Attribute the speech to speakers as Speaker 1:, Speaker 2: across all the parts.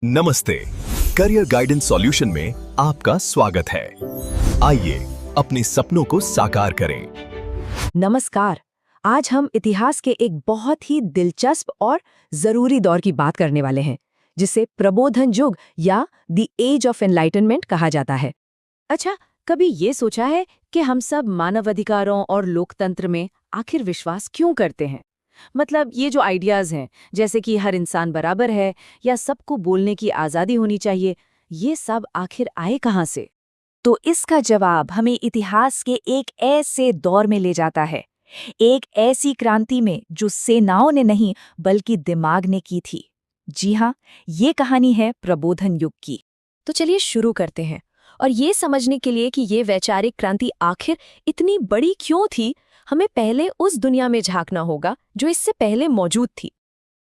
Speaker 1: नमस्ते। Career guidance solution में आपका स्वागत है। आइए अपने सपनों को साकार करें।
Speaker 2: नमस्कार। आज हम इतिहास के एक बहुत ही दिलचस्प और जरूरी दौर की बात करने वाले हैं, जिसे प्रबोधन युग या द एज ऑफ एनलाइटनमेंट कहा जाता है। अच्छा, कभी ये सोचा है कि हम सब मानवाधिकारों और लोकतंत्र में आखिर विश्वास क्यों करते हैं? मतलब ये जो आइडियाज हैं, जैसे कि हर इंसान बराबर है या सबको बोलने की आज़ादी होनी चाहिए, ये सब आखिर आए कहाँ से? तो इसका जवाब हमें इतिहास के एक ऐसे दौर में ले जाता है, एक ऐसी क्रांति में जो सेनाओं ने नहीं बल्कि दिमाग ने की थी। जी हाँ, ये कहानी है प्रबोधन युग की। तो चलिए शुरू करते हैं, और ये समझने के लिए कि ये वैचारिक क्रांति आखिर इतनी बड़ी क्यों थी, हमें पहले उस दुनिया में झांकना होगा जो इससे पहले मौजूद थी।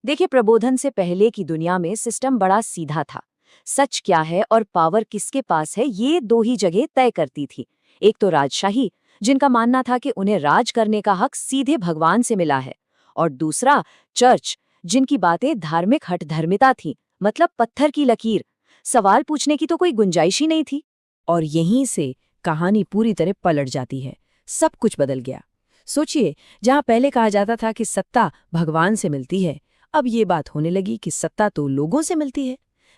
Speaker 2: देखिए, प्रबोधन से पहले की दुनिया में सिस्टम बड़ा सीधा था। सच क्या है और पावर किसके पास है, ये दो ही जगह तय करती थी। एक तो राजशाही, जिनका मानना था कि उन्हें राज करने का हक सीधे भगवान से मिला है, और दूसरा चर्च, जिनकी बातें धार्मिक हठधर्मिता थी, मतलब पत्थर की लकीर। सवाल पूछने की तो कोई गुंजाइश ही नहीं थी। और यहीं से कहानी पूरी तरह पलट जाती है। सब कुछ बदल गया। सोचिए, जहां पहले कहा जाता था कि सत्ता भगवान से मिलती है, अब ये बात होने लगी कि सत्ता तो लोगों से मिलती है।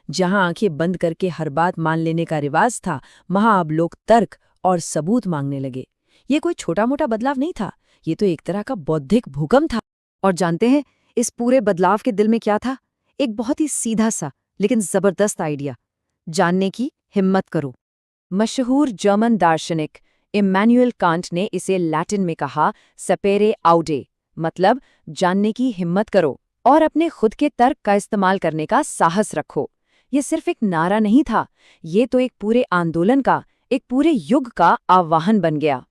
Speaker 2: जहां आंखें बंद करके हर बात मान लेने का रिवाज था, वहां अब लोग तर्क और सबूत मांगने लगे। ये कोई छोटा मोटा बदलाव नहीं था, ये तो एक तरह का बौद्धिक भूकंप था। और जानते हैं, इस पूरे बदलाव के दिल में क्या था? एक बहुत ही सीधा सा लेकिन जबरदस्त आइडिया: जानने की हिम्मत करो। मशहूर जर्मन दार्शनिक इम्मानुएल कांट ने इसे लैटिन में कहा सपेरे आउडे, मतलब जानने की हिम्मत करो और अपने खुद के तर्क का इस्तेमाल करने का साहस रखो। ये सिर्फ एक नारा नहीं था, ये तो एक पूरे आंदोलन का, एक पूरे युग का आह्वान बन गया।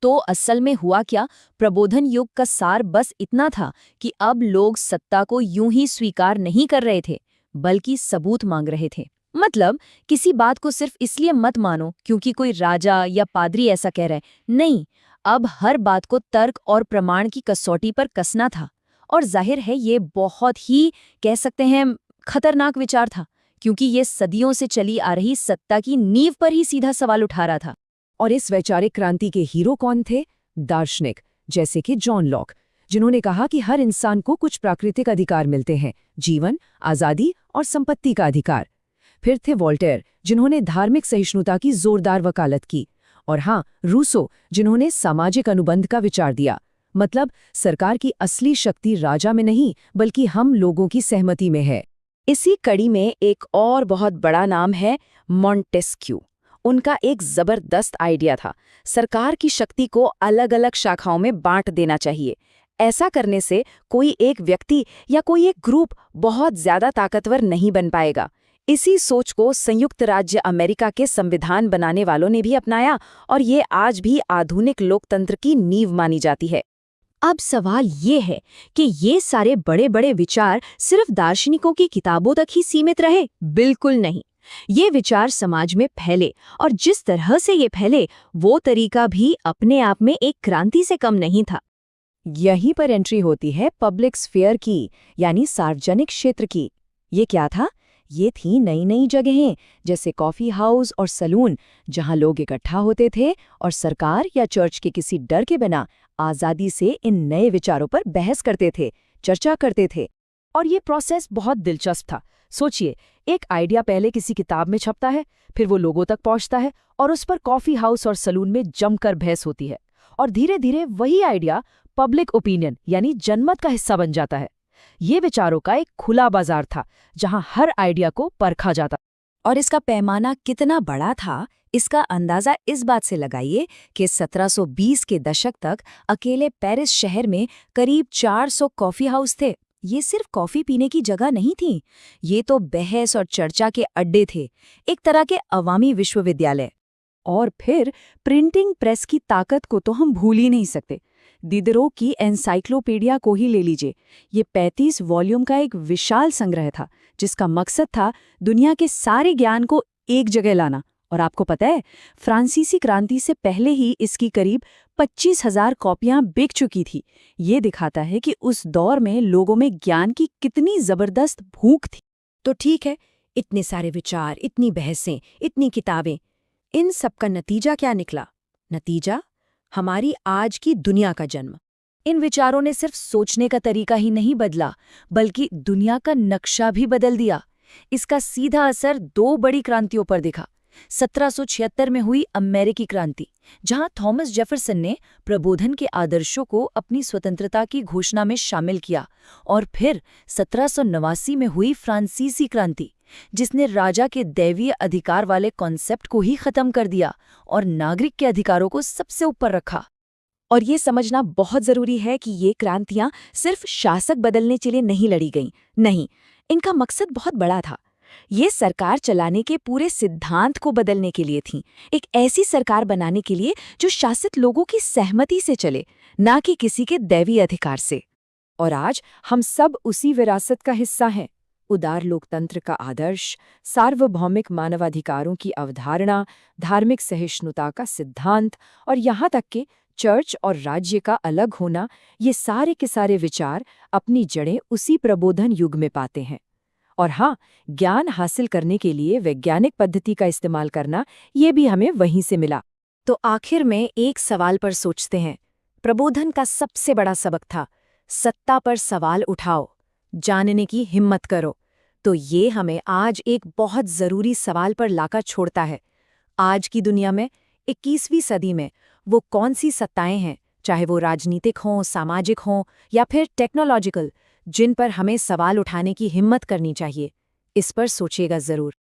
Speaker 2: तो असल में हुआ क्या? प्रबोधन युग का सार बस इतना था कि अब लोग सत्ता को यूं ही स्वीकार नहीं कर रहे थे, बल्कि सबूत मांग रहे थे। मतलब किसी बात को सिर्फ इसलिए मत मानो क्योंकि कोई राजा या पादरी ऐसा कह रहा है, नहीं, अब हर बात को तर्क और प्रमाण की कसौटी पर कसना था। और जाहिर है, ये बहुत ही, कह सकते हैं, खतरनाक विचार था, क्योंकि ये सदियों से चली आ रही सत्ता की नींव पर ही सीधा सवाल उठा रहा था। और इस वैचारिक क्रांति के हीरो कौन थे? दार्शनिक जैसे कि जॉन लॉक, जिन्होंने कहा कि हर इंसान को कुछ प्राकृतिक अधिकार मिलते हैं: जीवन, आज़ादी और संपत्ति का अधिकार। फिर थे वोल्टेयर, जिन्होंने धार्मिक सहिष्णुता की जोरदार वकालत की। और हाँ, रूसो, जिन्होंने सामाजिक अनुबंध का विचार दिया, मतलब सरकार की असली शक्ति राजा में नहीं बल्कि हम लोगों की सहमति में है। इसी कड़ी में एक और बहुत बड़ा नाम है मॉन्टेस्क्यू। उनका एक जबरदस्त आइडिया था, सरकार की शक्ति को अलग अलग शाखाओं में बांट देना चाहिए। ऐसा करने से कोई एक व्यक्ति या कोई एक ग्रुप बहुत ज्यादा ताकतवर नहीं बन पाएगा। इसी सोच को संयुक्त राज्य अमेरिका के संविधान बनाने वालों ने भी अपनाया, और ये आज भी आधुनिक लोकतंत्र की नींव मानी जाती है। अब सवाल ये है कि ये सारे बड़े बड़े विचार सिर्फ दार्शनिकों की किताबों तक ही सीमित रहे? बिल्कुल नहीं। ये विचार समाज में फैले, और जिस तरह से ये फैले, वो तरीका भी अपने आप में एक क्रांति से कम नहीं था। यहीं पर एंट्री होती है पब्लिक स्फीयर की, यानी सार्वजनिक क्षेत्र की। ये क्या था? ये थी नई नई जगहें, जैसे कॉफी हाउस और सलून, जहां लोग इकट्ठा होते थे और सरकार या चर्च के किसी डर के बिना आज़ादी से इन नए विचारों पर बहस करते थे, चर्चा करते थे। और ये प्रोसेस बहुत दिलचस्प था। सोचिए, एक आइडिया पहले किसी किताब में छपता है, फिर वो लोगों तक पहुंचता है, और उस पर कॉफी हाउस और सलून में जमकर बहस होती है, और धीरे धीरे वही आइडिया पब्लिक ओपिनियन यानी जनमत का हिस्सा बन जाता है। ये विचारों का एक खुला बाजार था, जहां हर आइडिया को परखा जाता। और इसका पैमाना कितना बड़ा था, इसका अंदाजा इस बात से लगाइए कि 1720 के दशक तक अकेले पेरिस शहर में करीब 400 कॉफी हाउस थे। ये सिर्फ कॉफी पीने की जगह नहीं थी, ये तो बहस और चर्चा के अड्डे थे, एक तरह के अवामी विश्वविद्यालय। और फिर प्रिंटिंग प्रेस की ताकत को तो हम भूल ही नहीं सकते। दिदरो की एनसाइक्लोपीडिया को ही ले लीजिए। ये 35 वॉल्यूम का एक विशाल संग्रह था, जिसका मकसद था दुनिया के सारे ज्ञान को एक जगह लाना। और आपको पता है, फ्रांसीसी क्रांति से पहले ही इसकी करीब 25,000 कॉपियां बिक चुकी थी। ये दिखाता है कि उस दौर में लोगों में ज्ञान की कितनी जबरदस्त भूख थी। तो ठीक है, इतने सारे विचार, इतनी बहसें, इतनी किताबें, इन सब का नतीजा क्या निकला? नतीजा हमारी आज की दुनिया का जन्म। इन विचारों ने सिर्फ सोचने का तरीका ही नहीं बदला, बल्कि दुनिया का नक्शा भी बदल दिया। इसका सीधा असर दो बड़ी क्रांतियों पर दिखा। 1776 में हुई अमेरिकी क्रांति, जहां थॉमस जेफरसन ने प्रबोधन के आदर्शों को अपनी स्वतंत्रता की घोषणा में शामिल किया, और फिर 1789 में हुई फ्रांसीसी क्रांति, जिसने राजा के दैवीय अधिकार वाले कॉन्सेप्ट को ही खत्म कर दिया और नागरिक के अधिकारों को सबसे ऊपर रखा। और ये समझना बहुत जरूरी है कि ये क्रांतियां सिर्फ शासक बदलने के लिए नहीं लड़ी गईं। नहीं, इनका मकसद बहुत बड़ा था। ये सरकार चलाने के पूरे सिद्धांत को बदलने के लिए थीं। एक ऐसी सरकार बनाने के लिए जो शासित लोगों की सहमति से चले, ना कि किसी के दैवीय अधिकार से। और आज हम सब उसी विरासत का हिस्सा हैं। उदार लोकतंत्र का आदर्श, सार्वभौमिक मानवाधिकारों की अवधारणा, धार्मिक सहिष्णुता का सिद्धांत और यहाँ तक कि चर्च और राज्य का अलग होना, ये सारे के सारे विचार अपनी जड़ें उसी प्रबोधन युग में पाते हैं। और हाँ, ज्ञान हासिल करने के लिए वैज्ञानिक पद्धति का इस्तेमाल करना, ये भी हमें वहीं से मिला। तो आखिर में एक सवाल पर सोचते हैं। प्रबोधन का सबसे बड़ा सबक था, सत्ता पर सवाल उठाओ, जानने की हिम्मत करो। तो ये हमें आज एक बहुत ज़रूरी सवाल पर लाकर छोड़ता है। आज की दुनिया में, 21वीं सदी में, वो कौन सी सत्ताएं हैं, चाहे वो राजनीतिक हों, सामाजिक हों या फिर टेक्नोलॉजिकल, जिन पर हमें सवाल उठाने की हिम्मत करनी चाहिए? इस पर सोचिएगा ज़रूर।